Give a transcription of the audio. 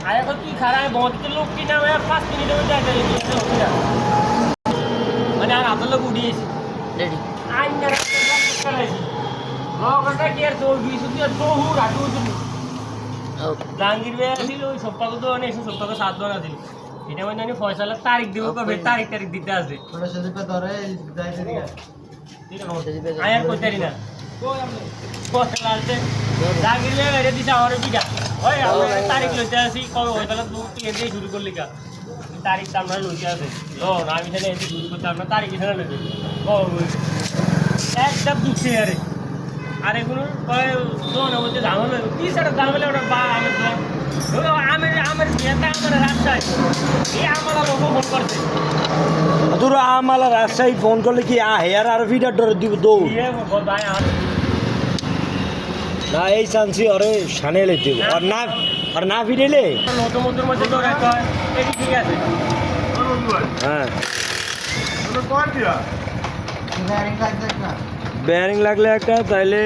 আরে তুই খারাপ বন্ধ লোক কিনা 5 মিনিটের মধ্যে মানে আর আপনার লোক উঠিয়েছি রেডি আইন লগটা কি আর তোর বিশ বহু রাখু জাহাঙ্গীর ভাই আসছিল ওই সপ্তাহ তো অনেক সপ্তাহ 7 জন আসছিল এটা মানে আমি ফয়সালার তারিখ দিব কবে তারিখ দিতে আছে আয়ার কই তারি না ফয়সালা আছে জাহাঙ্গীর ভাই বেরে দিছে আমার বিটা ওই আমরা তারিখ লইতে আসি কবে ফয়সালা তুই এতে শুরু করলি কা তারিখ তো আমরা লইতে আছে ও না আমি এখানে এতে শুরু করতে আমরা তারিখ এখানে লইতে ও একদম দুঃখে আরে আর এগুলো দোন বলতে ঝামেলা কি সেটা ঝামেলা ওটা বা আমার দোন আমার বিয়েটা আমার রাস্তায় এই আমার লোক ফোন করছে তোর আমালা রাজশাহী ফোন করলে কি হেয়ার আর ভিডিও ডর দিব দৌড় ভাই না এই চান্সি ওরে সানে লইতে আর না ভিড়েলে নতুন নতুন মধ্যে দৌড়াই কয় এটি ঠিক আছে হ্যাঁ ব্যারিং লাগলে একটা তাইলে